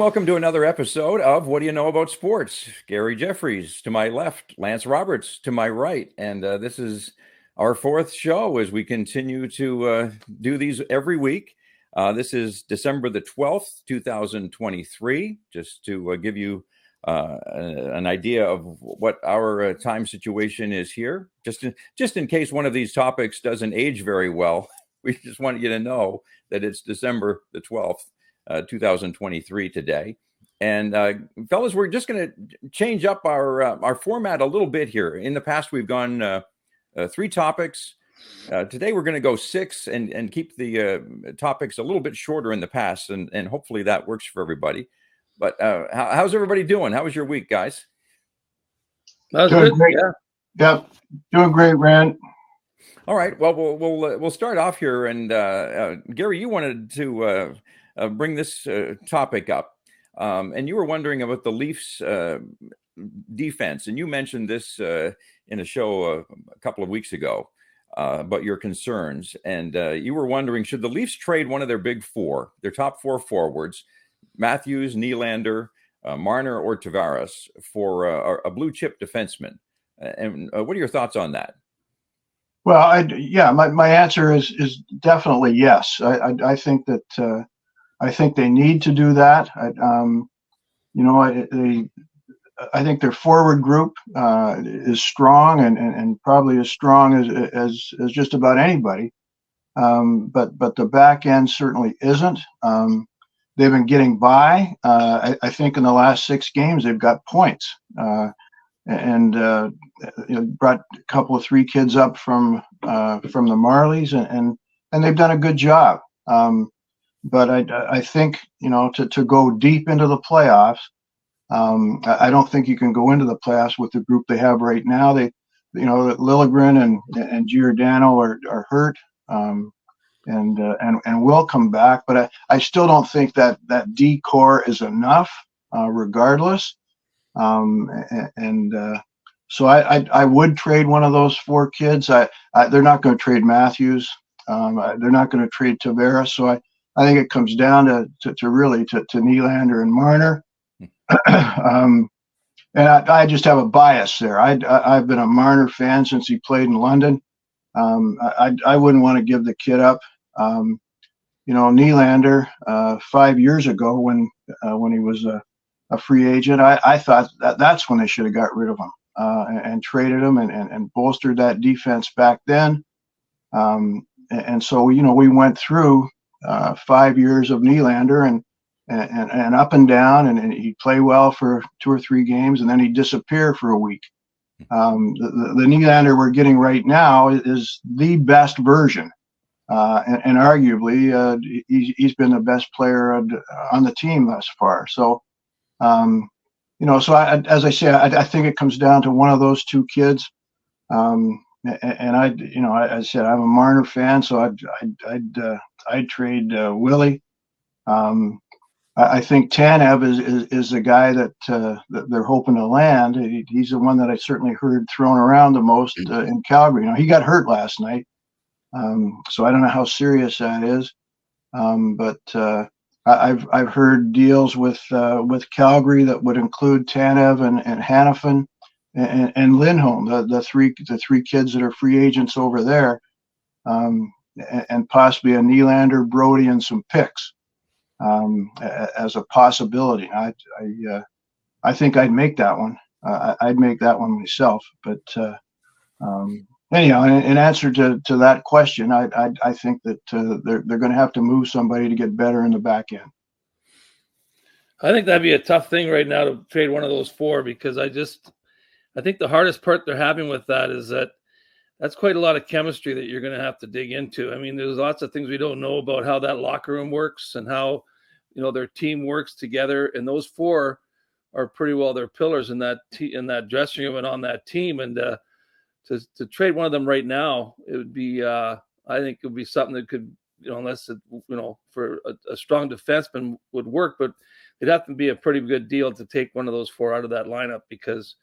welcome to another episode of What Do You Know About Sports? Gary Jeffries to my left, Lance Roberts to my right. And this is our fourth show as we continue to do these every week. This is December the 12th, 2023, just to give you an idea of what our time situation is here. Just in case one of these topics doesn't age very well, we just want you to know that it's December the 12th. 2023 today. And fellas, we're just going to change up our format a little bit here. In the past, we've gone 3 topics. Today, we're going to go 6 and keep the topics a little bit shorter in the past. And hopefully that works for everybody. But how's everybody doing? How was your week, guys? That was doing good. Great. Yeah, doing great, Rand. All right. Well, we'll start off here. And Gary, you wanted to bring this topic up. And you were wondering about the Leafs defense. And you mentioned this in a show a couple of weeks ago about your concerns. And you were wondering, should the Leafs trade one of their big 4, their top 4 forwards, Mathews, Nylander, Marner, or Taveras, for a blue chip defenseman? And what are your thoughts on that? Well, my answer is definitely yes. I think that I think they need to do that. I think their forward group is strong and probably as strong as just about anybody. But the back end certainly isn't. They've been getting by. I think in the last 6 games they've got points, and brought a couple of 3 kids up from the Marlies, and they've done a good job. But I think, to go deep into the playoffs, I don't think you can go into the playoffs with the group they have right now. Liljegren and Giordano are hurt, and will come back. But I still don't think that D core is enough, regardless. So I would trade one of those 4 kids. They're not going to trade Mathews. They're not going to trade Taveras. So I think it comes down to really Nylander and Marner. And I just have a bias there. I've been a Marner fan since he played in London. I wouldn't want to give the kid up. Nylander, 5 years ago when he was a free agent, I thought that's when they should have got rid of him and traded him and bolstered that defense back then. And so we went through 5 years of Nylander and up and down, and he'd play well for 2 or 3 games, and then he'd disappear for a week. The Nylander we're getting right now is the best version, and arguably he's been the best player on the team thus far. So, so as I say, I think it comes down to one of those 2 kids. And I said I'm a Marner fan, so I'd trade Willie. I think Tanev is the guy that they're hoping to land. He's the one that I certainly heard thrown around the most in Calgary. He got hurt last night, so I don't know how serious that is. But I've heard deals with Calgary that would include Tanev and Hanifin and Lindholm, the three kids that are free agents over there, and possibly a Nylander, Brody, and some picks as a possibility. I think I'd make that one. I'd make that one myself. But anyhow, in answer to that question, I think that they're going to have to move somebody to get better in the back end. I think that'd be a tough thing right now to trade one of those 4, because I think the hardest part they're having with that is that's quite a lot of chemistry that you're going to have to dig into. I mean, there's lots of things we don't know about how that locker room works and how, their team works together. And those 4 are pretty well their pillars in that dressing room and on that team. And to trade one of them right now, it would be, I think it would be something that could, unless it, for a strong defenseman would work, but it'd have to be a pretty good deal to take one of those 4 out of that lineup, because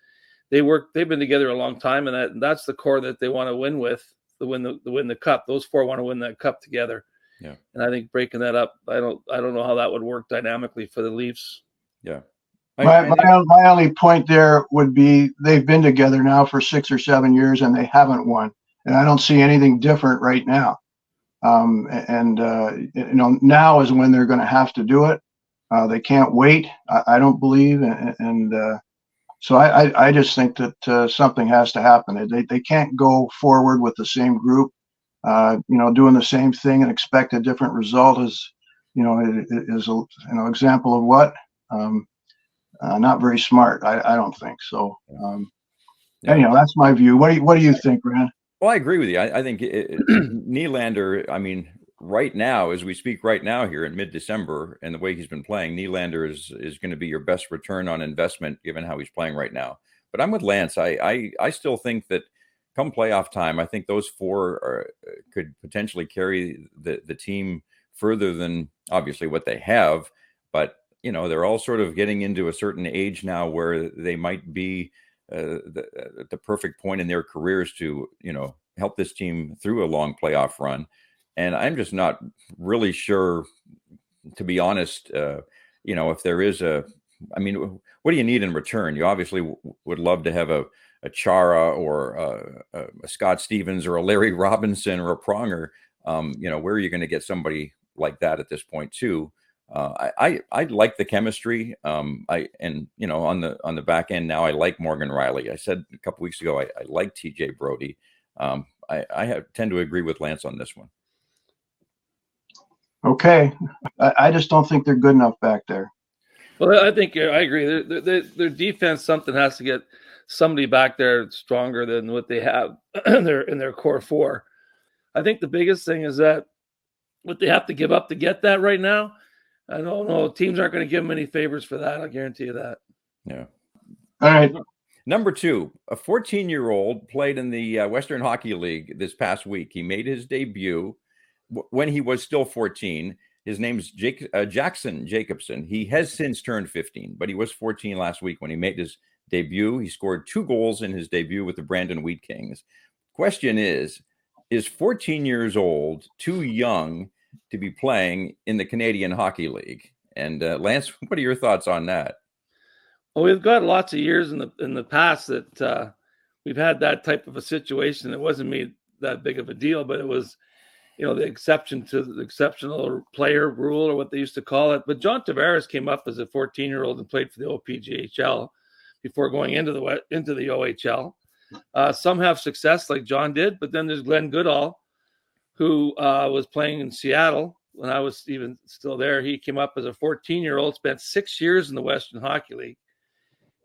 they've been together a long time, and that's the core that they want to win with, to win the cup. Those 4 want to win that cup together. Yeah. And I think breaking that up, I don't know how that would work dynamically for the Leafs. Yeah. My only point there would be they've been together now for 6 or 7 years and they haven't won. And I don't see anything different right now. Now is when they're going to have to do it. They can't wait, I don't believe. So I just think that something has to happen. They can't go forward with the same group, doing the same thing and expect a different result is example of what? Not very smart. I don't think so. Anyhow, that's my view. What do you think, Rand? Well, I agree with you. I think Nylander, I mean, right now, as we speak right now here in mid-December, and the way he's been playing, Nylander is going to be your best return on investment given how he's playing right now. But I'm with Lance. I still think that come playoff time, I think those four could potentially carry the team further than obviously what they have. But, they're all sort of getting into a certain age now where they might be the perfect point in their careers to, help this team through a long playoff run. And I'm just not really sure, to be honest, if there is what do you need in return? You obviously would love to have a Chara or a Scott Stevens or a Larry Robinson or a Pronger. Where are you going to get somebody like that at this point too? I like the chemistry. On the back end now, I like Morgan Riley. I said a couple weeks ago, I like TJ Brody. I tend to agree with Lance on this one. Okay. I just don't think they're good enough back there. Well, I think I agree. Their defense, something has to get somebody back there stronger than what they have in their core four. I think the biggest thing is that what they have to give up to get that right now, I don't know. Teams aren't going to give them any favors for that. I'll guarantee you that. Yeah. All right. Number 2, a 14-year-old played in the Western Hockey League this past week. He made his debut when he was still 14. His name's Jaxon Jacobson. He has since turned 15, but he was 14 last week when he made his debut. He scored 2 goals in his debut with the Brandon Wheat Kings. Question is 14 years old too young to be playing in the Canadian Hockey League? And Lance, what are your thoughts on that? Well, we've got lots of years in the past that we've had that type of a situation. It wasn't made that big of a deal, but it was, the exception to the exceptional player rule, or what they used to call it. But John Taveras came up as a 14-year-old and played for the OPGHL before going into the OHL. Some have success like John did, but then there's Glenn Goodall, who was playing in Seattle when I was even still there. He came up as a 14-year-old, spent 6 years in the Western Hockey League,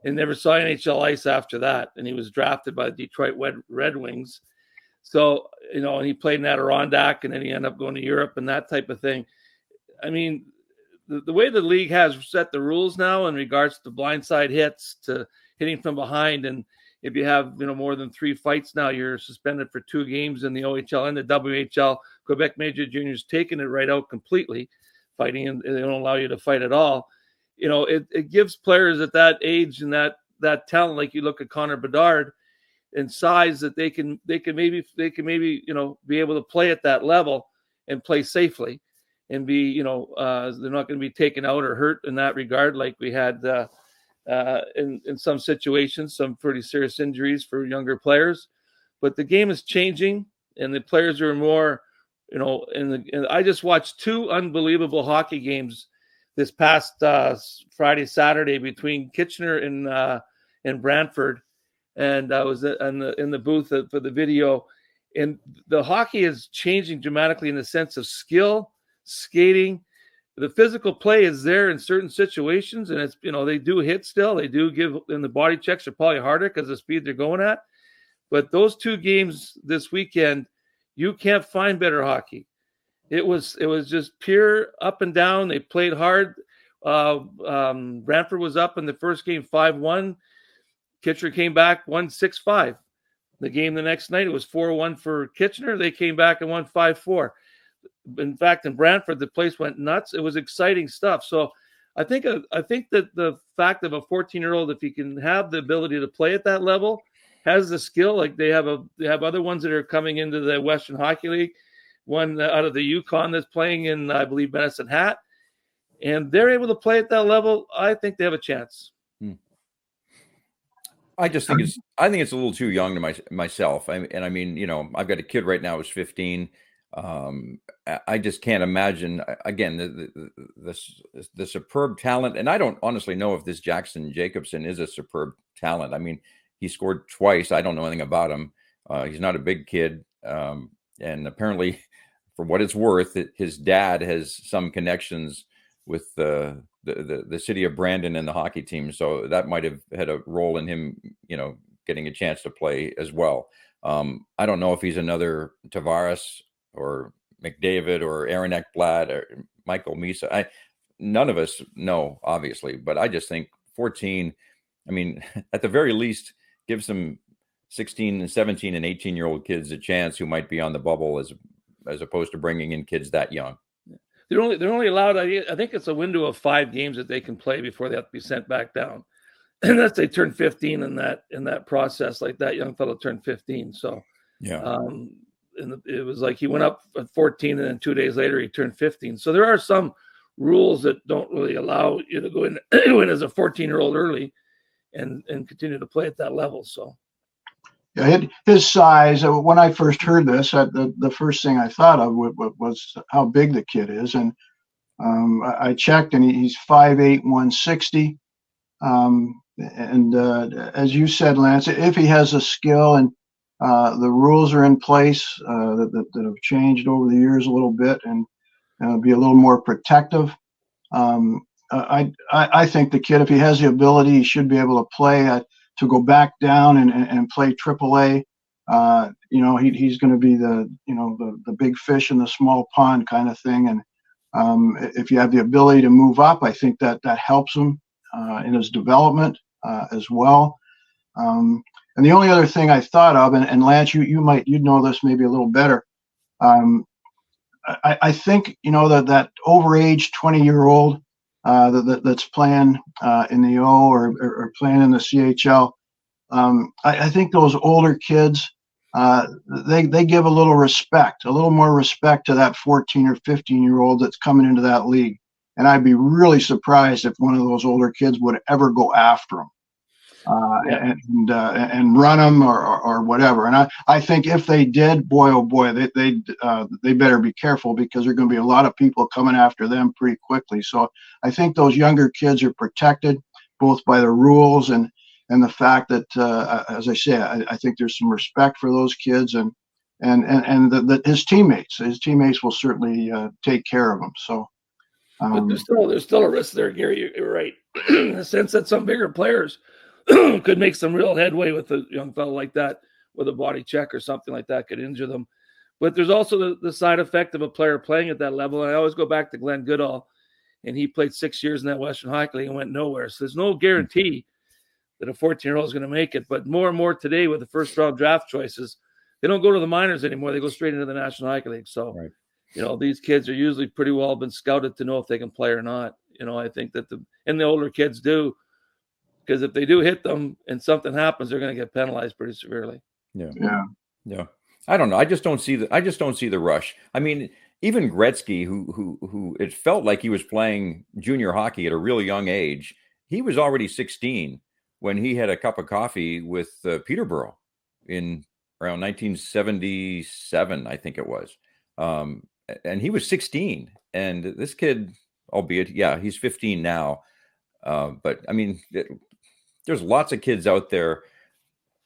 and never saw NHL ice after that. And he was drafted by the Detroit Red Wings. So, and he played in Adirondack, and then he ended up going to Europe and that type of thing. I mean, the way the league has set the rules now in regards to blindside hits, to hitting from behind, and if you have, more than 3 fights now, you're suspended for 2 games in the OHL and the WHL. Quebec Major Juniors taking it right out completely, fighting, and they don't allow you to fight at all. It gives players at that age and that talent, like you look at Connor Bedard, and size, that they can maybe be able to play at that level and play safely, and be they're not going to be taken out or hurt in that regard, like we had in some situations, some pretty serious injuries for younger players. But the game is changing, and the players are more, and I just watched 2 unbelievable hockey games this past Friday, Saturday, between Kitchener and Brantford. And I was in the booth for the video, and the hockey is changing dramatically in the sense of skill, skating. The physical play is there in certain situations, and it's, they do hit still. They do give, and the body checks are probably harder because of the speed they're going at. But those 2 games this weekend, you can't find better hockey. It was just pure up and down. They played hard. Brantford was up in the first game 5-1. Kitchener came back, won 6-5. The game the next night, it was 4-1 for Kitchener. They came back and won 5-4. In fact, in Brantford, the place went nuts. It was exciting stuff. So I think that the fact of a 14-year-old, if he can have the ability to play at that level, has the skill. Like they have other ones that are coming into the Western Hockey League. One out of the Yukon that's playing in, I believe, Medicine Hat. and they're able to play at that level, I think they have a chance. I just think it's a little too young to myself. I mean, you know, I've got a kid right now who's 15. I just can't imagine again the superb talent. And I don't honestly know if this Jaxon Jacobson is a superb talent. I mean, he scored twice. I don't know anything about him. He's not a big kid. And apparently, for what it's worth, his dad has some connections with the city of Brandon and the hockey team. So that might have had a role in him, you know, getting a chance to play as well. I don't know if he's another Taveras or McDavid or Aaron Ekblad or Michael Misa. None of us know, obviously, but I just think 14, I mean, at the very least, give some 16 and 17 and 18-year-old kids a chance who might be on the bubble as opposed to bringing in kids that young. They're only allowed, I think it's a window of 5 games that they can play before they have to be sent back down. And that's they turn 15 in that process, like that young fellow turned 15. So yeah. And it was like he went up at 14 and then 2 days later he turned 15. So there are some rules that don't really allow you to go in as a 14-year-old early and continue to play at that level. So yeah, his size, when I first heard this, the first thing I thought of was how big the kid is. And I checked, and he's 5'8", 160. As you said, Lance, if he has a skill and the rules are in place that have changed over the years a little bit and be a little more protective, I think the kid, if he has the ability, he should be able to play to go back down and play AAA. You know, he's going to be the big fish in the small pond kind of thing. And if you have the ability to move up, I think that helps him in his development as well. And the only other thing I thought of, and Lance, you'd know this maybe a little better. I think, you know, that overage 20-year-old that's playing in the O or playing in the CHL. I think those older kids, they give a little more respect to that 14 or 15-year-old that's coming into that league. And I'd be really surprised if one of those older kids would ever go after him and run them or whatever. And I think if they did, boy, oh boy, they better be careful, because there are going to be a lot of people coming after them pretty quickly. So I think those younger kids are protected both by the rules and the fact that, as I say, I think there's some respect for those kids and that his teammates will certainly take care of him. So. But there's still a risk there, Gary. You're right, in the sense that some bigger players could make some real headway with a young fellow like that, with a body check or something like that could injure them. But there's also the side effect of a player playing at that level. And I always go back to Glenn Goodall, and he played 6 years in that Western Hockey League and went nowhere. So there's no guarantee that a 14-year-old is going to make it. But more and more today with the first-round draft choices, they don't go to the minors anymore. They go straight into the National Hockey League. So. Right. You know, these kids are usually pretty well been scouted to know if they can play or not. You know, I think that the older kids do, because if they do hit them and something happens, they're going to get penalized pretty severely. Yeah. I don't know. I just don't see the rush. I mean, even Gretzky, who it felt like he was playing junior hockey at a really young age, he was already 16 when he had a cup of coffee with Peterborough in around 1977, I think it was. And he was 16, and this kid, albeit, he's 15 now. But I mean, there's lots of kids out there,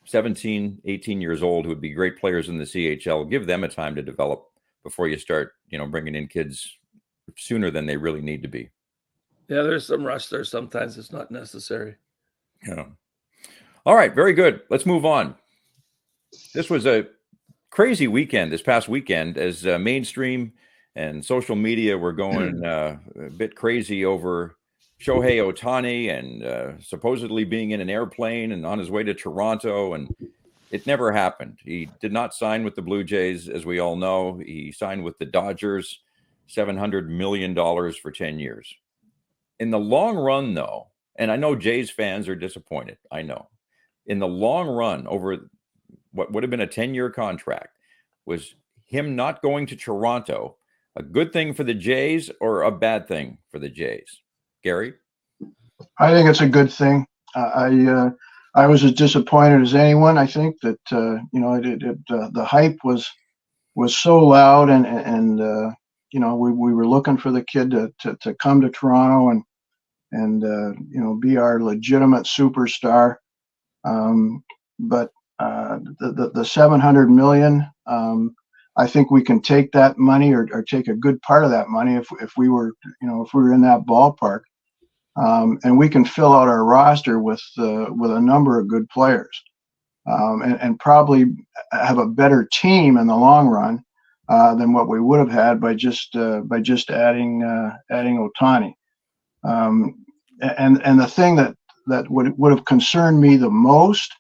17, 18 years old, who would be great players in the CHL. Give them a time to develop before you start, you know, bringing in kids sooner than they really need to be. Yeah, there's some rush there. Sometimes it's not necessary. Yeah. All right. Very good. Let's move on. This was a crazy weekend this past weekend, as mainstream and social media were going a bit crazy over Shohei Ohtani and supposedly being in an airplane and on his way to Toronto, and it never happened. He did not sign with the Blue Jays, as we all know. He signed with the Dodgers, $700 million for 10 years. In the long run, though, and I know Jays fans are disappointed, I know. In the long run, over what would have been a 10-year contract, was him not going to Toronto a good thing for the Jays or a bad thing for the Jays? Gary? I think it's a good thing. I was as disappointed as anyone. I think that the hype was so loud, and we were looking for the kid to come to Toronto and be our legitimate superstar. But the $700 million, I think we can take that money or take a good part of that money if we were in that ballpark. And we can fill out our roster with a number of good players, and probably have a better team in the long run than what we would have had by just adding Ohtani. And the thing that would have concerned me the most,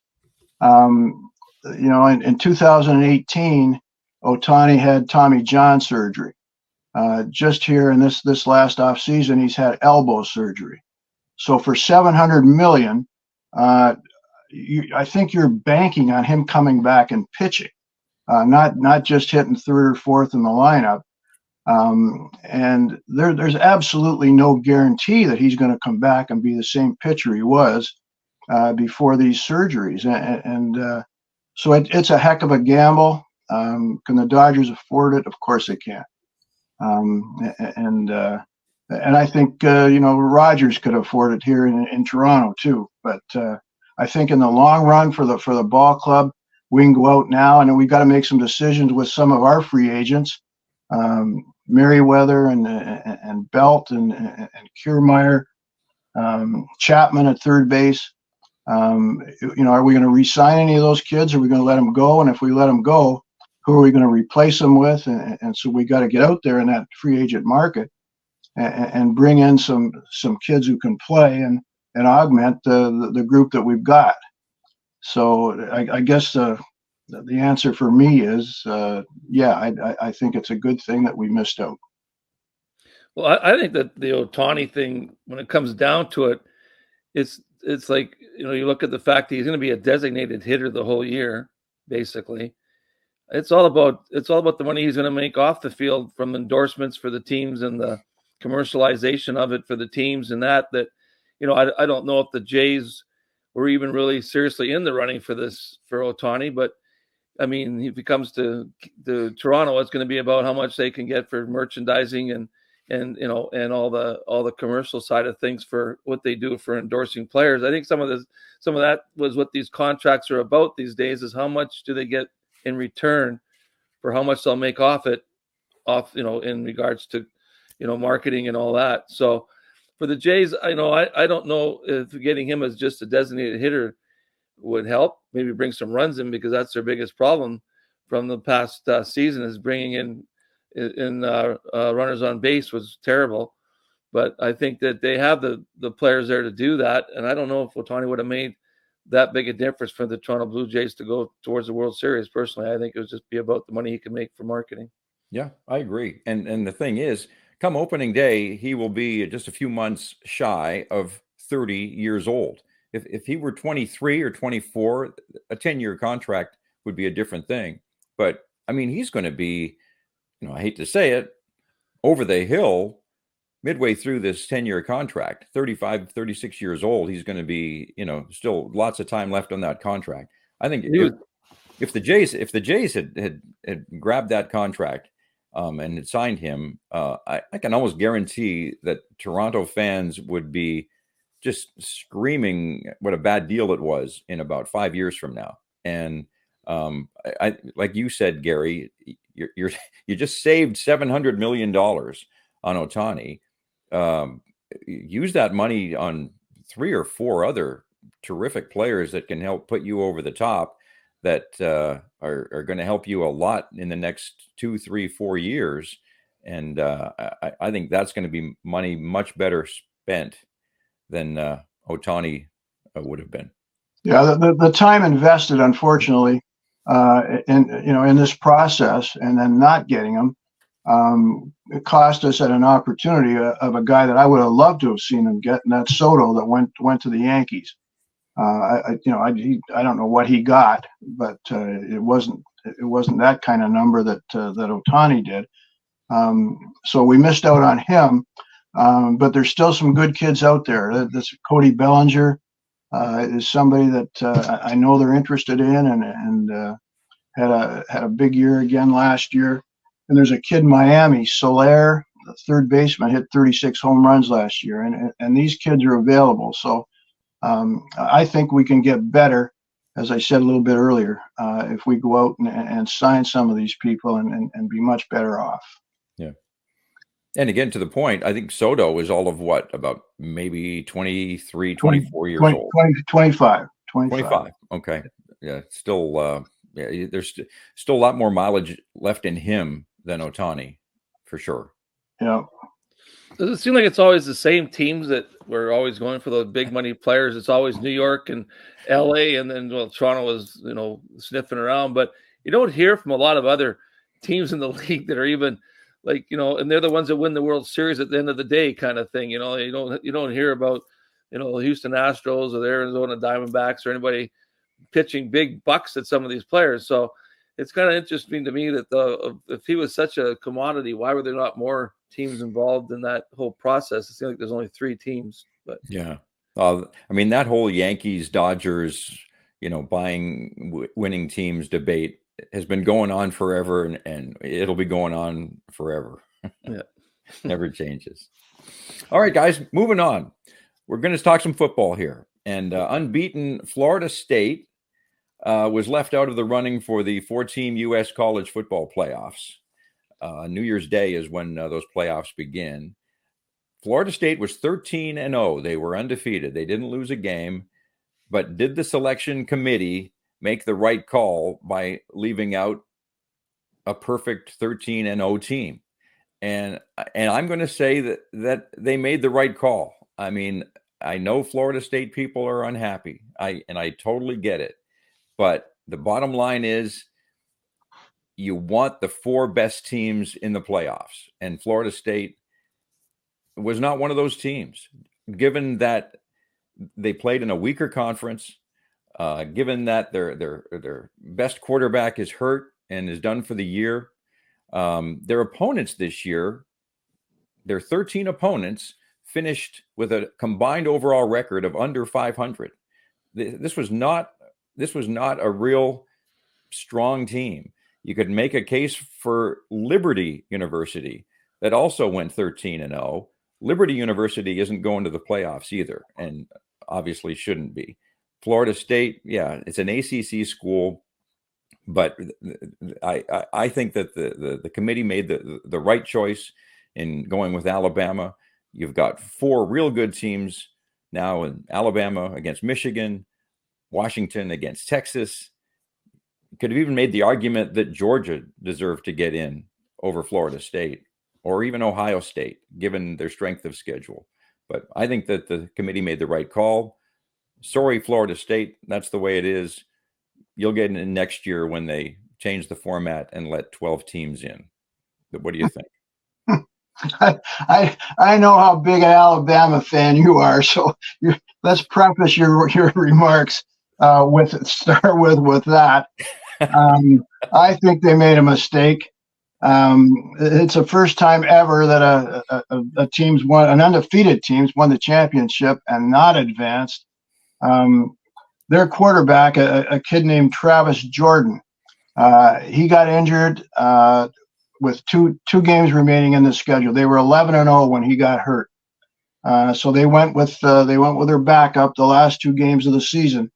in 2018, Ohtani had Tommy John surgery. Just here in this last off season, he's had elbow surgery. So for $700 million, I think you're banking on him coming back and pitching, not just hitting third or fourth in the lineup. And there's absolutely no guarantee that he's going to come back and be the same pitcher he was before these surgeries. So it's a heck of a gamble. Can the Dodgers afford it? Of course they can. And I think Rogers could afford it here in Toronto too. But I think in the long run for the ball club, we can go out now, and we've got to make some decisions with some of our free agents, Merriweather and Belt and Kiermaier, Chapman at third base. Are we going to re-sign any of those kids? Or are we going to let them go? And if we let them go, who are we going to replace them with? And so we got to get out there in that free agent market and bring in some kids who can play and augment the group that we've got. So I guess the answer for me is, I think it's a good thing that we missed out. Well, I think that the Ohtani thing, when it comes down to it, it's like, you look at the fact that he's going to be a designated hitter the whole year, basically. It's all about the money he's going to make off the field from endorsements for the teams and the commercialization of it for the teams, and that I don't know if the Jays were even really seriously in the running for Ohtani, but I mean, if he comes to Toronto, it's going to be about how much they can get for merchandising and all the commercial side of things for what they do for endorsing players. I think some of that was what these contracts are about these days, is how much do they get in return for how much they'll make off in regards to marketing and all that. So for the Jays, I don't know if getting him as just a designated hitter would help. Maybe bring some runs in, because that's their biggest problem from the past season, is bringing in runners on base was terrible. But I think that they have the players there to do that, and I don't know if Ohtani would have made that big a difference for the Toronto Blue Jays to go towards the World Series. Personally, I think it would just be about the money he can make for marketing. Yeah, I agree. And the thing is, come opening day, he will be just a few months shy of 30 years old. If he were 23 or 24, a 10-year contract would be a different thing. But I mean, he's going to be, I hate to say it, over the hill midway through this 10-year contract. 35, 36 years old, he's going to be, still lots of time left on that contract. I think if the Jays had grabbed that contract and had signed him, I can almost guarantee that Toronto fans would be just screaming what a bad deal it was in about 5 years from now. And I like you said, Gary, you just saved $700 million on Ohtani. Use that money on 3 or 4 other terrific players that can help put you over the top, that are going to help you a lot in the next 2, 3, 4 years. And I think that's going to be money much better spent than Ohtani would have been. Yeah, the time invested, unfortunately, in this process, and then not getting him, it cost us at an opportunity of a guy that I would have loved to have seen him get, and that's Soto, that went to the Yankees. I don't know what he got, but it wasn't that kind of number that Ohtani did. So we missed out on him. But there's still some good kids out there. This Cody Bellinger is somebody that I know they're interested in, and had a big year again last year. And there's a kid in Miami, Soler, the third baseman, hit 36 home runs last year, and these kids are available. So I think we can get better, as I said a little bit earlier, if we go out and sign some of these people and be much better off. Yeah. And again, to the point, I think Soto is all of what, about maybe 23, 24 years old? 25. 25. Okay. Yeah. Still, there's still a lot more mileage left in him than Ohtani, for sure. Yeah. Does it seem like it's always the same teams that we're always going for those big money players? It's always New York and LA, and then Toronto was, sniffing around. But you don't hear from a lot of other teams in the league that are even like, and they're the ones that win the World Series at the end of the day, kind of thing. You don't hear about, the Houston Astros or the Arizona Diamondbacks or anybody pitching big bucks at some of these players. So it's kind of interesting to me that if he was such a commodity, why were there not more teams involved in that whole process? It seems like there's only 3 teams. But yeah, that whole Yankees, Dodgers, buying winning teams debate has been going on forever, and it'll be going on forever. Yeah. Never changes. All right, guys, moving on. We're going to talk some football here. And unbeaten Florida State was left out of the running for the 4-team U.S. college football playoffs. New Year's Day is when those playoffs begin. Florida State was 13-0. They were undefeated. They didn't lose a game. But did the selection committee make the right call by leaving out a perfect 13-0 team? And I'm going to say that they made the right call. I mean, I know Florida State people are unhappy. I totally get it. But the bottom line is you want the 4 best teams in the playoffs. And Florida State was not one of those teams, given that they played in a weaker conference, given that their best quarterback is hurt and is done for the year. Their opponents this year, their 13 opponents, finished with a combined overall record of under 500. This was not a real strong team. You could make a case for Liberty University that also went 13-0. Liberty University isn't going to the playoffs either, and obviously shouldn't be. Florida State, yeah, it's an ACC school, but I think that the committee made the right choice in going with Alabama. You've got 4 real good teams now in Alabama against Michigan, Washington against Texas. You could have even made the argument that Georgia deserved to get in over Florida State or even Ohio State, given their strength of schedule. But I think that the committee made the right call. Sorry, Florida State, that's the way it is. You'll get in next year when they change the format and let 12 teams in. But what do you think? I know how big an Alabama fan you are, so let's preface your remarks with that. I think they made a mistake. It's the first time ever that a team's won, an undefeated team's won the championship and not advanced. Their quarterback, a kid named Travis Jordan, he got injured with two games remaining in the schedule. They were 11-0 when he got hurt. So they went with their backup the last 2 games of the season.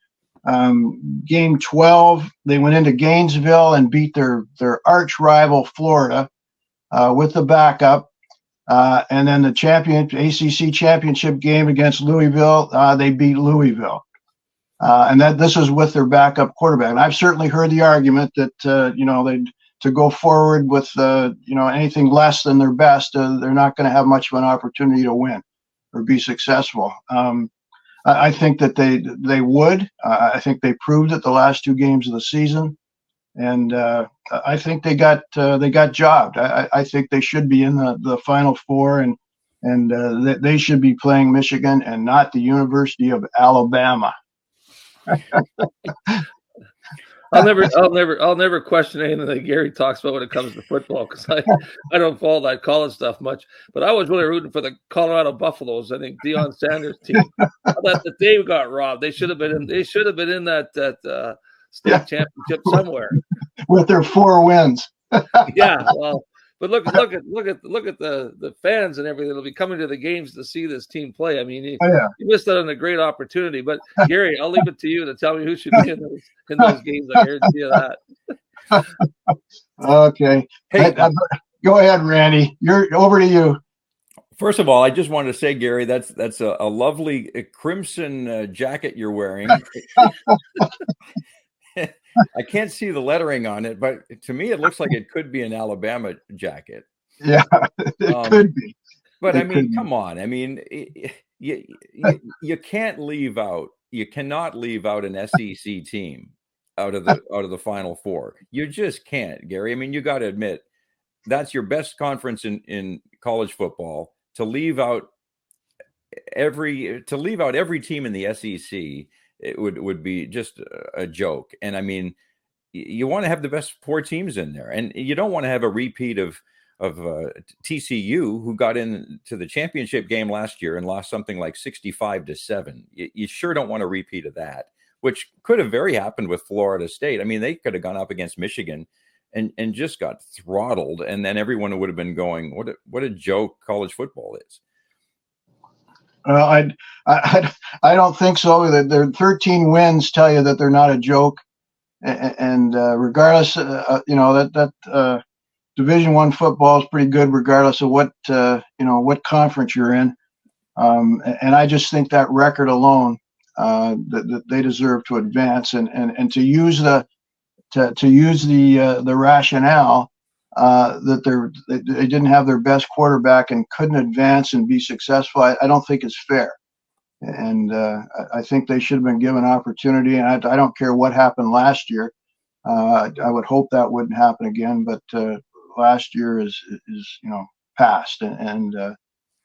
Game 12, they went into Gainesville and beat their arch rival Florida with the backup. And then the ACC championship game against Louisville, they beat Louisville. And this was with their backup quarterback. And I've certainly heard the argument that they to go forward with anything less than their best, they're not going to have much of an opportunity to win or be successful. I think that they would. I think they proved it the last 2 games of the season, and I think they got jobbed. I think they should be in the Final Four, and they should be playing Michigan and not the University of Alabama. I'll never question anything that Gary talks about when it comes to football, because I don't follow that college stuff much. But I was really rooting for the Colorado Buffaloes. I think Deion Sanders' team. That they got robbed. They should have been in. They should have been in that state championship somewhere with their 4 wins. Yeah, well, but look at the fans and everything that'll be coming to the games to see this team play. I mean, you missed out on a great opportunity. But Gary, I'll leave it to you to tell me who should be in those games. I guarantee you that. Okay, hey, go ahead, Randy. You're over to you. First of all, I just wanted to say, Gary, that's a lovely crimson jacket you're wearing. I can't see the lettering on it, but to me, it looks like it could be an Alabama jacket. Yeah, it could be. But I mean, come on. I mean, you can't leave out. You cannot leave out an SEC team out of the Final Four. You just can't, Gary. I mean, you got to admit that's your best conference in college football. To leave out every team in the SEC. It would be just a joke. And I mean, you want to have the best 4 teams in there, and you don't want to have a repeat of TCU, who got into the championship game last year and lost something like 65-7. You sure don't want a repeat of that, which could have very happened with Florida State. I mean, they could have gone up against Michigan and just got throttled, and then everyone would have been going, what a joke college football is. I don't think so. Their 13 wins tell you that they're not a joke, and regardless, that Division I football is pretty good, regardless of what conference you're in. And I just think that record alone, that they deserve to advance, and to use the rationale that they didn't have their best quarterback and couldn't advance and be successful, I don't think it's fair. And I think they should have been given opportunity. And I don't care what happened last year. I would hope that wouldn't happen again. But last year is past, and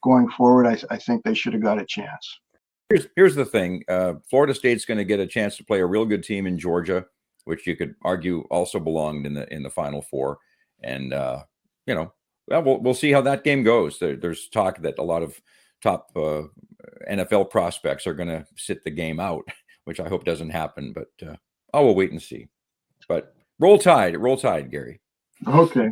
going forward, I think they should have got a chance. Here's the thing: Florida State's going to get a chance to play a real good team in Georgia, which you could argue also belonged in the Final Four. And, we'll see how that game goes. There's talk that a lot of top NFL prospects are going to sit the game out, which I hope doesn't happen. But we'll wait and see. But roll tide, Gary. Okay.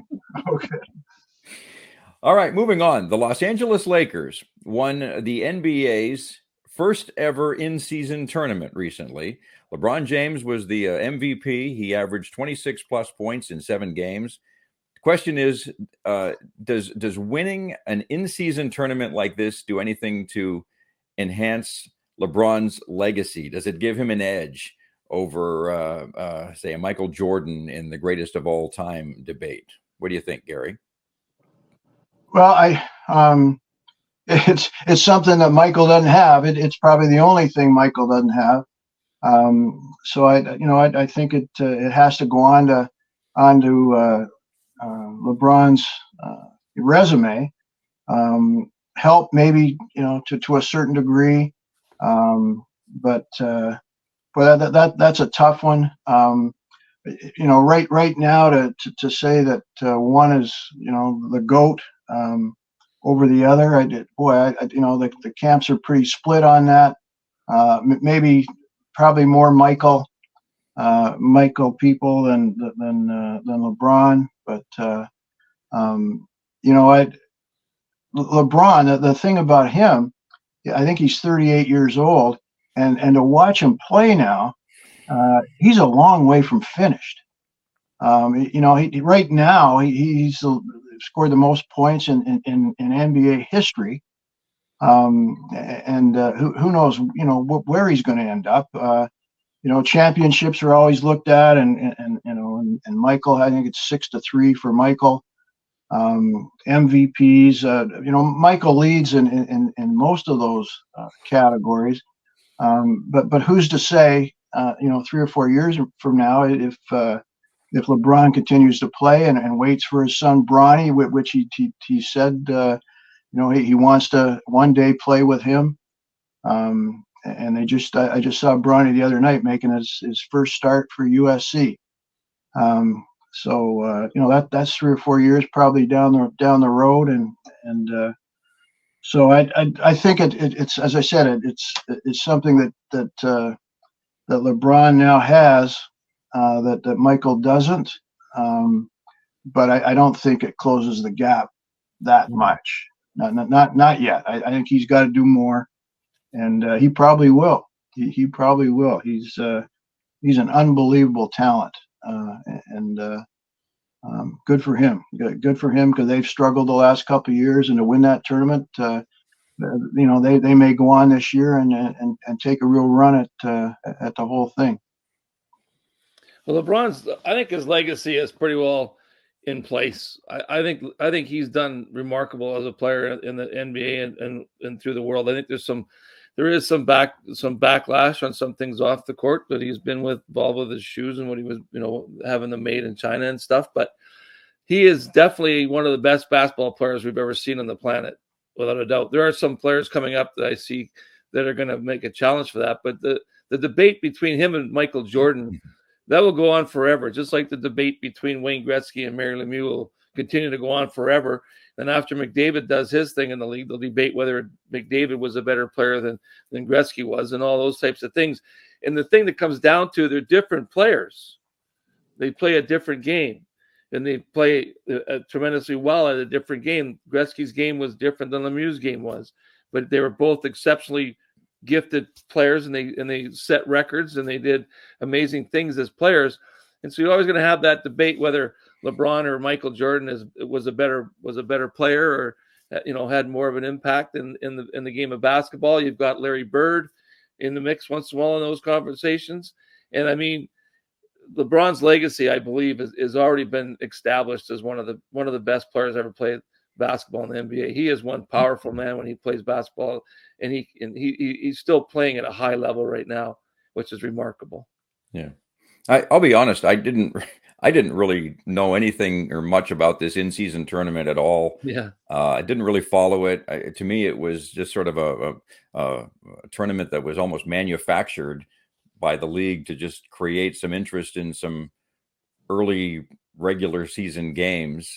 All right, moving on. The Los Angeles Lakers won the NBA's first ever in-season tournament recently. LeBron James was the MVP. He averaged 26 plus points in 7 games. Question is, does winning an in-season tournament like this do anything to enhance LeBron's legacy? Does it give him an edge over, say, a Michael Jordan in the greatest of all time debate? What do you think, Gary? Well, it's something that Michael doesn't have. It's probably the only thing Michael doesn't have. So I think it has to go on to LeBron's resume, help maybe to a certain degree, but that's a tough one. Right now to say that one is the GOAT over the other, the camps are pretty split on that. Maybe probably more Michael people than LeBron. But LeBron, the thing about him, I think he's 38 years old, and to watch him play now, he's a long way from finished. Right now he's scored the most points in NBA history, and who knows where he's going to end up. Championships are always looked at, and Michael, I think it's 6-3 for Michael. MVPs, Michael leads in most of those categories. But who's to say, 3 or 4 years from now, if LeBron continues to play and waits for his son Bronny, which he said, he wants to one day play with him. and I just saw Bronny the other night making his first start for USC. So that's 3 or 4 years probably down the road, and so I think it's, as I said, it's something that LeBron now has that Michael doesn't, but I don't think it closes the gap that much. Not yet. I think he's got to do more, and he probably will. He probably will. He's an unbelievable talent, and good for him. Good for him, because they've struggled the last couple of years, and to win that tournament, they may go on this year and take a real run at the whole thing. Well, I think his legacy is pretty well in place. I think he's done remarkable as a player in the NBA and through the world. I think there is some backlash on some things off the court that he's been involved with his shoes and what he was, having them made in China and stuff. But he is definitely one of the best basketball players we've ever seen on the planet, without a doubt. There are some players coming up that I see that are going to make a challenge for that. But the debate between him and Michael Jordan, that will go on forever, just like the debate between Wayne Gretzky and Mario Lemieux will continue to go on forever. And after McDavid does his thing in the league, they'll debate whether McDavid was a better player than Gretzky was, and all those types of things. And the thing that comes down to, they're different players. They play a different game, and they play tremendously well at a different game. Gretzky's game was different than Lemieux's game was, but they were both exceptionally gifted players, and they set records, and they did amazing things as players. And so you're always going to have that debate whether LeBron or Michael Jordan was a better player, or had more of an impact in the game of basketball. You've got Larry Bird in the mix once in a while in those conversations. And I mean, LeBron's legacy, I believe, is already been established as one of the best players ever played basketball in the NBA. He is one powerful man when he plays basketball, and he's still playing at a high level right now, which is remarkable. Yeah. I'll be honest, I didn't really know anything or much about this in-season tournament at all. Yeah. I didn't really follow it. To me, it was just sort of a tournament that was almost manufactured by the league to just create some interest in some early regular season games.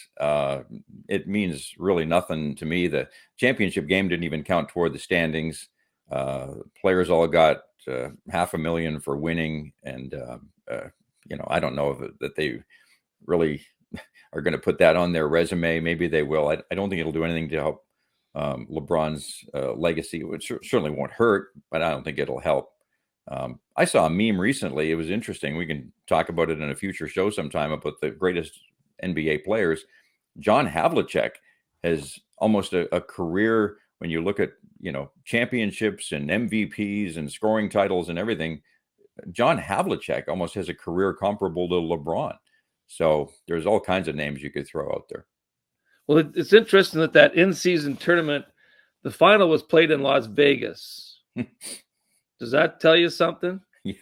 It means really nothing to me. The championship game didn't even count toward the standings. Players all got $500,000 for winning, and I don't know that they really are going to put that on their resume. Maybe they will. I don't think it'll do anything to help LeBron's legacy, which certainly won't hurt, but I don't think it'll help. I saw a meme recently. It was interesting. We can talk about it in a future show sometime about the greatest NBA players. John Havlicek has almost a career, when you look at, championships and MVPs and scoring titles and everything. John Havlicek almost has a career comparable to LeBron. So there's all kinds of names you could throw out there. Well, it's interesting that in-season tournament, the final was played in Las Vegas. Does that tell you something? Yeah.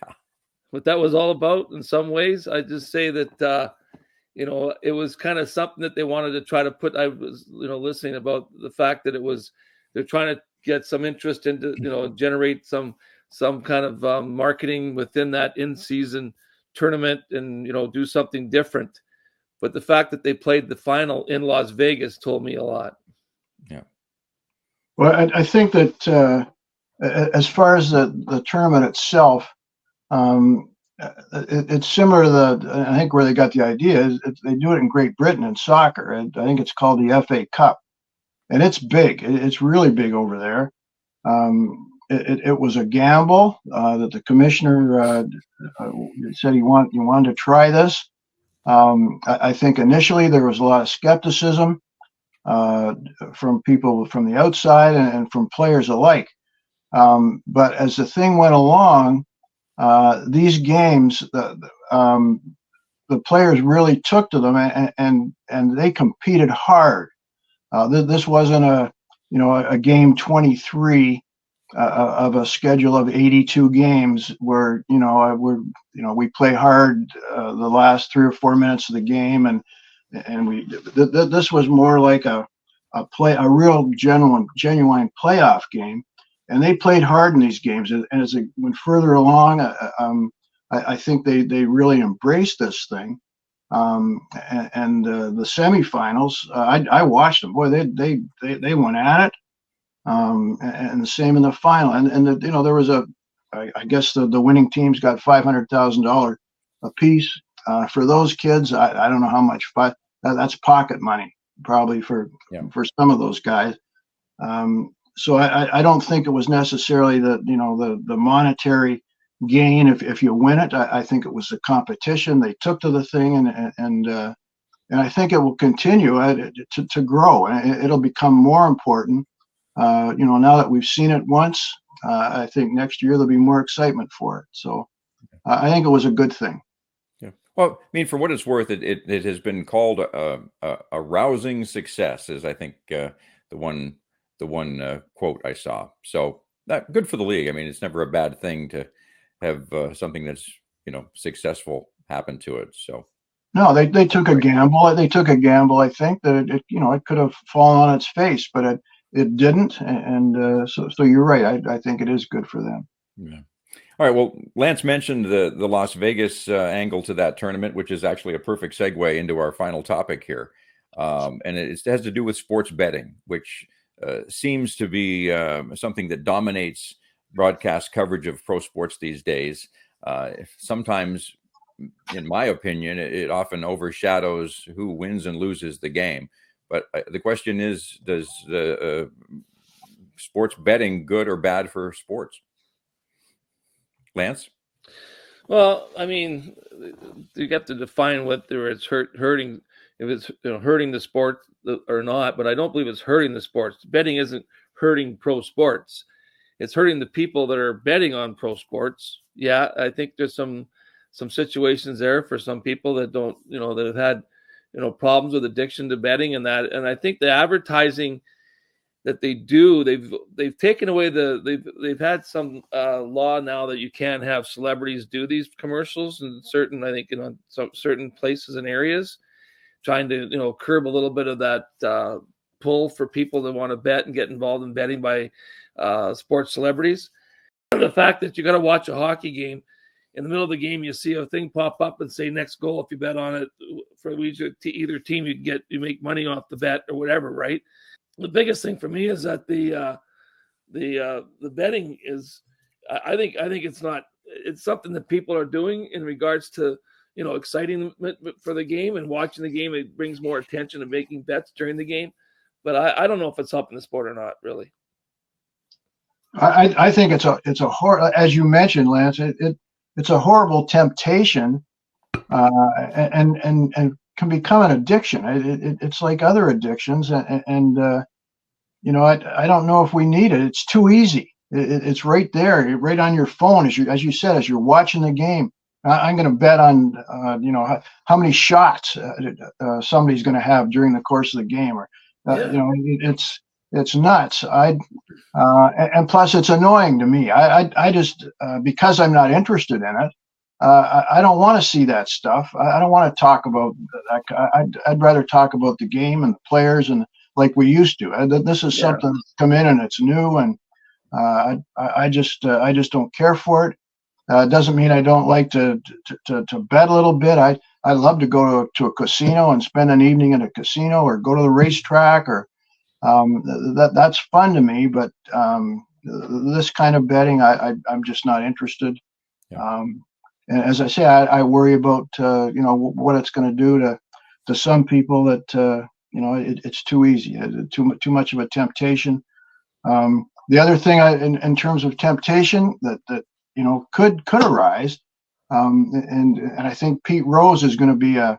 What that was all about in some ways? I just say that, it was kind of something that they wanted to try to put. I was, listening about the fact that they're trying to get some interest into, generate some kind of marketing within that in-season tournament and, do something different. But the fact that they played the final in Las Vegas told me a lot. Yeah. Well, I think that as far as the tournament itself, it's similar to I think where they got the idea is they do it in Great Britain in soccer. And I think it's called the FA Cup, and it's big. It's really big over there. It was a gamble that the commissioner said you wanted to try this. I think initially there was a lot of skepticism from people from the outside and from players alike. But as the thing went along, these games, the players really took to them, and they competed hard. This wasn't a game 23 of a schedule of 82 games where we play hard the last 3 or 4 minutes of the game, and this was more like a real genuine playoff game. and they played hard in these games. And as it went further along, I think they really embraced this thing. And the semifinals, I watched them. Boy, they went at it. And the same in the final. And there was I guess the winning teams got $500,000 a piece. For those kids, I don't know how much, but that's pocket money probably for some of those guys. So I don't think it was necessarily the monetary gain if you win it. I think it was the competition they took to the thing, and I think it will continue to grow, and it'll become more important. Now that we've seen it once, I think next year there'll be more excitement for it. So I think it was a good thing. Yeah. Well, I mean, for what it's worth, it has been called a rousing success, is I think the one quote I saw. So good for the league. I mean, it's never a bad thing to have something that's successful happen to it. So no, they took a gamble. They took a gamble. I think that it could have fallen on its face, but it didn't. And so you're right. I think it is good for them. Yeah. All right. Well, Lance mentioned the Las Vegas angle to that tournament, which is actually a perfect segue into our final topic here. And it has to do with sports betting, which seems to be something that dominates broadcast coverage of pro sports these days. Sometimes, in my opinion, it often overshadows who wins and loses the game. But the question is, does sports betting good or bad for sports? Lance? Well, I mean, you have to define whether it's hurting, if it's hurting the sport or not. But I don't believe it's hurting the sports. Betting isn't hurting pro sports; it's hurting the people that are betting on pro sports. Yeah, I think there's some situations there for some people that don't, that have had, problems with addiction to betting and that. And I think the advertising that they do, they've taken away they've had some law now that you can't have celebrities do these commercials in certain, I think, some certain places and areas, trying to curb a little bit of that pull for people that want to bet and get involved in betting by sports celebrities. The fact that you got to watch a hockey game, in the middle of the game you see a thing pop up and say next goal, if you bet on it for either team, you make money off the bet or whatever, right? The biggest thing for me is that the betting is, I think it's something that people are doing in regards to, exciting for the game and watching the game. It brings more attention to making bets during the game, but I don't know if it's helping the sport or not, really. I think it's a horror, as you mentioned, Lance. It's a horrible temptation, and can become an addiction. It's like other addictions, and I don't know if we need it. It's too easy. It's right there, right on your phone, as you said, as you're watching the game. I'm going to bet on how many shots somebody's going to have during the course of the game, or it's nuts. And plus it's annoying to me. I just because I'm not interested in it. I don't want to see that stuff. I don't want to talk about that. I'd rather talk about the game and the players, and like we used to. This is something that's come in and it's new, and I just don't care for it. It doesn't mean I don't like to bet a little bit. I love to go to a casino and spend an evening at a casino, or go to the racetrack, or that's fun to me. But this kind of betting, I'm just not interested. Yeah. And as I say, I worry about what it's going to do to some people. That it's too easy, too much of a temptation. The other thing, in terms of temptation, that could arise, and I think Pete Rose is going to be a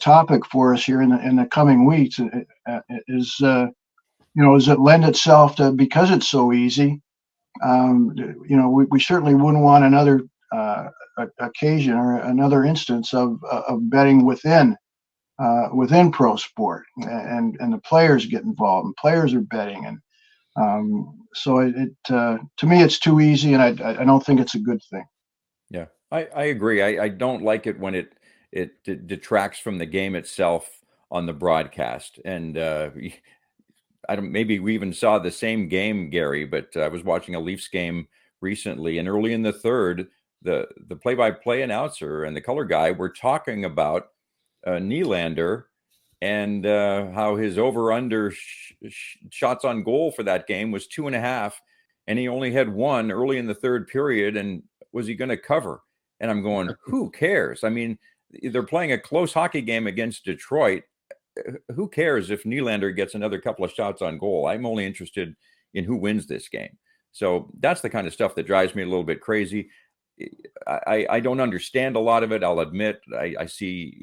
topic for us here in the coming weeks. Is does it lend itself to, because it's so easy? We certainly wouldn't want another occasion or another instance of betting within pro sport, and the players get involved, and players are betting, and so to me it's too easy, and I don't think it's a good thing. Yeah, I agree. I don't like it when it detracts from the game itself on the broadcast, and I don't. Maybe we even saw the same game, Gary. But I was watching a Leafs game recently, and early in the third, the play-by-play announcer and the color guy were talking about Nylander and how his over/under shots on goal for that game was 2.5, and he only had one early in the third period. And was he going to cover? And I'm going, who cares? I mean, they're playing a close hockey game against Detroit. Who cares if Nylander gets another couple of shots on goal? I'm only interested in who wins this game. So that's the kind of stuff that drives me a little bit crazy. I don't understand a lot of it. I'll admit. I see,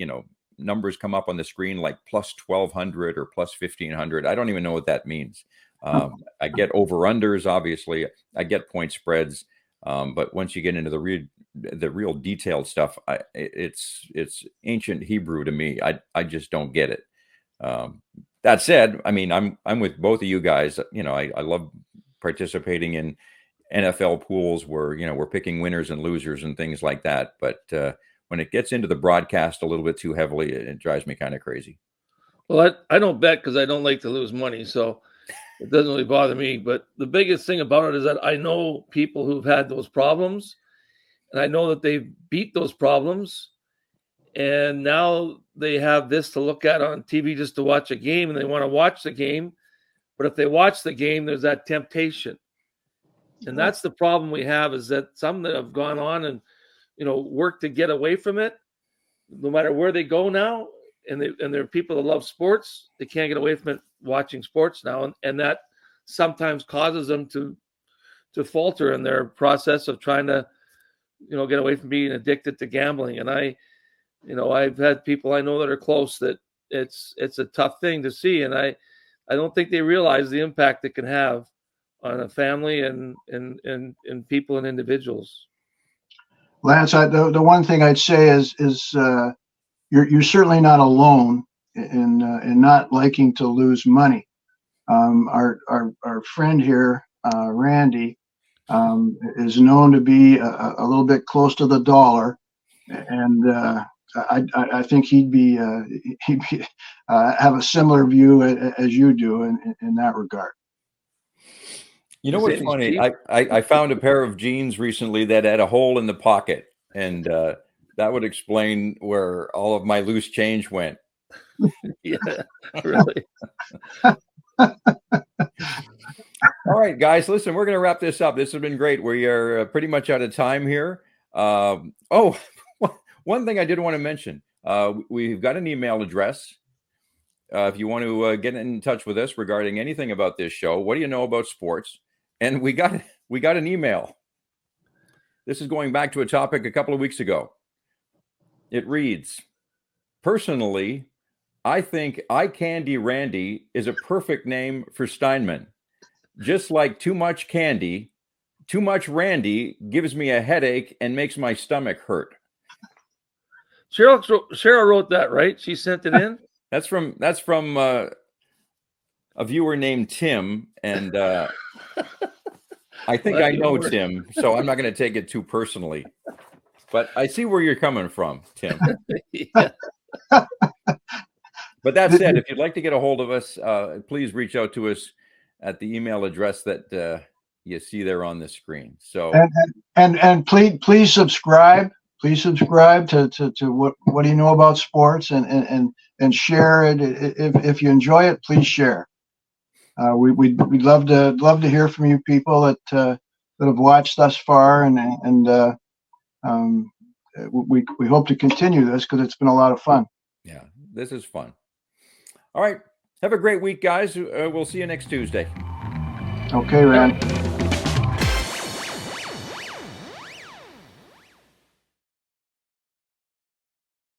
numbers come up on the screen like plus 1,200 or plus 1,500. I don't even know what that means. I get over-unders, obviously. I get point spreads. But once you get into the real detailed stuff, it's ancient Hebrew to me. I just don't get it. That said, I mean, I'm with both of you guys. I love participating in NFL pools where, we're picking winners and losers and things like that. But when it gets into the broadcast a little bit too heavily, it drives me kind of crazy. Well, I don't bet because I don't like to lose money. So it doesn't really bother me. But the biggest thing about it is that I know people who've had those problems, and I know that they've beat those problems. And now they have this to look at on TV just to watch a game, and they want to watch the game. But if they watch the game, there's that temptation. And that's the problem we have, is that some that have gone on and, work to get away from it, no matter where they go now, and there are people that love sports, they can't get away from it watching sports now. And that sometimes causes them to falter in their process of trying to, get away from being addicted to gambling. And I've had people I know that are close that it's a tough thing to see. And I don't think they realize the impact it can have on a family and people and individuals. Lance, the one thing I'd say is you're certainly not alone in not liking to lose money. Our friend here, Randy, is known to be a little bit close to the dollar, and I think he'd have a similar view as you do in that regard. You know what's funny? I found a pair of jeans recently that had a hole in the pocket, and that would explain where all of my loose change went. Yeah, really. All right, guys, listen, we're going to wrap this up. This has been great. We are pretty much out of time here. One thing I did want to mention, we've got an email address. If you want to get in touch with us regarding anything about this show, what do you know about sports? And we got an email. This is going back to a topic a couple of weeks ago. It reads, personally, I think Eye Candy Randy is a perfect name for Steinman. Just like too much candy, too much Randy gives me a headache and makes my stomach hurt. Cheryl wrote that, right? She sent it in. That's from a viewer named Tim, and I think I know Tim, so I'm not going to take it too personally. But I see where you're coming from, Tim. Yeah. But that said, if you'd like to get a hold of us, please reach out to us at the email address that you see there on the screen. So and please subscribe. Please subscribe to what do you know about sports, and share it if you enjoy it. Please share. We'd love to hear from you people that have watched thus far, and we hope to continue this because it's been a lot of fun. Yeah, this is fun. All right, have a great week, guys. We'll see you next Tuesday. Okay, Rand.